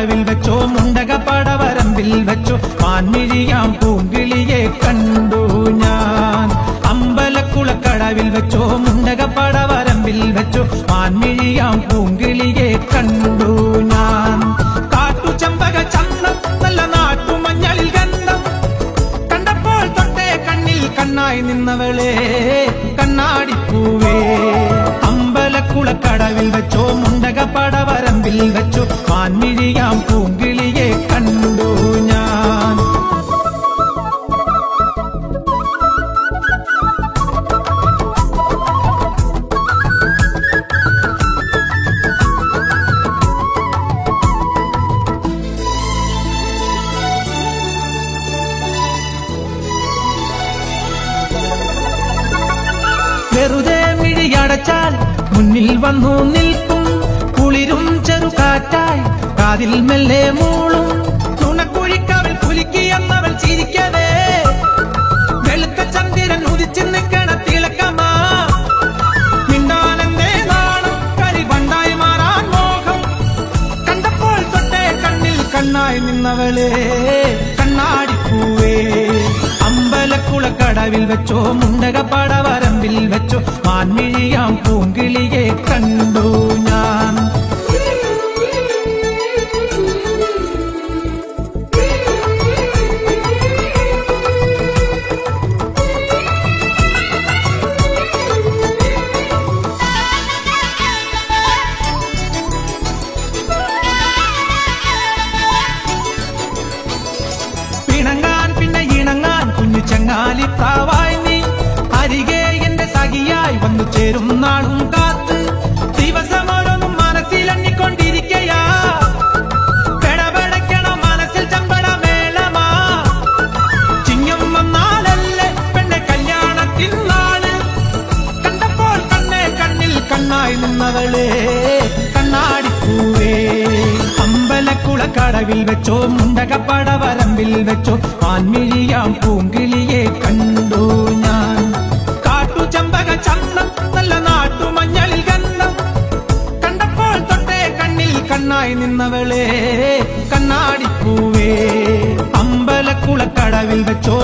അമ്പലക്കുളക്കടവിൽ വെച്ചോ മുണ്ടകപ്പടവരമ്പിൽ വെച്ചോ മാൻമിഴിയാം പൂങ്കിളിയെ കണ്ടു ഞാൻ. അമ്പലക്കുളക്കടവിൽ വെച്ചോ മുണ്ടകപ്പടവരമ്പിൽ വെച്ചോ മാൻമിഴിയാം പൂങ്കിളിയെ കണ്ടു ഞാൻ. കാട്ടുചെമ്പക ചന്തം നല്ല നാട്ടുമഞ്ഞളിൽ ഗന്ധം കണ്ടപ്പോൾ തൊട്ടേ കണ്ണിൽ കണ്ണായി നിന്നവളെ കണ്ണാടിപ്പൂവേ. അമ്പലക്കുളക്കടവിൽ വെച്ചോ മുണ്ടകപ്പടവരമ്പിൽ വെച്ചോ മാൻമിഴിയാം പൂങ്കിളിയെ കണ്ടു ഞാൻ. വെറുതെ മിഴിയടച്ചാൽ മുന്നിൽ വന്നു നിൽക്കും കുളിരും ചെറുകാറ്റായി കാതിൽ മെല്ലെ മൂളും തുണക്കുഴിക്കവൾ കുലുക്കിയെന്നവൾ ചിരിക്കവേ. വെളുത്ത ചന്ദ്രൻ ഉദിച്ചു നിൽക്കണ തിളക്കമാ മിണ്ടാനന്റെ നാണം കരിവണ്ടായി മാറാൻ മോഹം കണ്ടപ്പോൾ തൊട്ടേ കണ്ണിൽ കണ്ണായി നിന്നവളെ കണ്ണാടിപ്പൂവേ. അമ്പലക്കുളക്കടവിൽ വെച്ചോ മുണ്ടകപ്പടവരമ്പിൽ വെച്ചോ മാൻമിഴിയാം പൂങ്കിളിയെ കണ്ടു ഞാൻ. പിണങ്ങാൻ പിന്നെ ഇണങ്ങാൻ കുഞ്ഞു ചങ്ങാലിത്താവായി നീ അരികെ എന്റെ സഖിയായി വന്നു ചേരും നാളും കാത്ത് ദിവസമോരോന്നും മനസ്സിലെണ്ണിക്കൊണ്ടിരിക്കയാ. പെടപെടയ്ക്കണ മനസ്സിൽ ചമ്പട മേളമാ ചിങ്ങം വന്നാലല്ലേ പെണ്ണെ കല്യാണത്തിനാള് കണ്ടപ്പോൾ കണ്ണേ കണ്ണിൽ കണ്ണായി നിന്നവളെ കണ്ണാടിപ്പൂവേ. അമ്പലക്കുളക്കടവിൽ വെച്ചോ മുണ്ടകപ്പടവരമ്പിൽ വെച്ചോ മാൻമിഴിയാം പൂങ്കിളിയെ കണ്ടു ഞാൻ. കാട്ടുചെമ്പക ചന്തം നല്ല നാട്ടുമഞ്ഞളിൽ ഗന്ധം കണ്ടപ്പോൾ തൊട്ടേ കണ്ണിൽ കണ്ണായി നിന്നവളെ കണ്ണാടിപ്പൂവേ. അമ്പലക്കുളക്കടവിൽ വെച്ചോ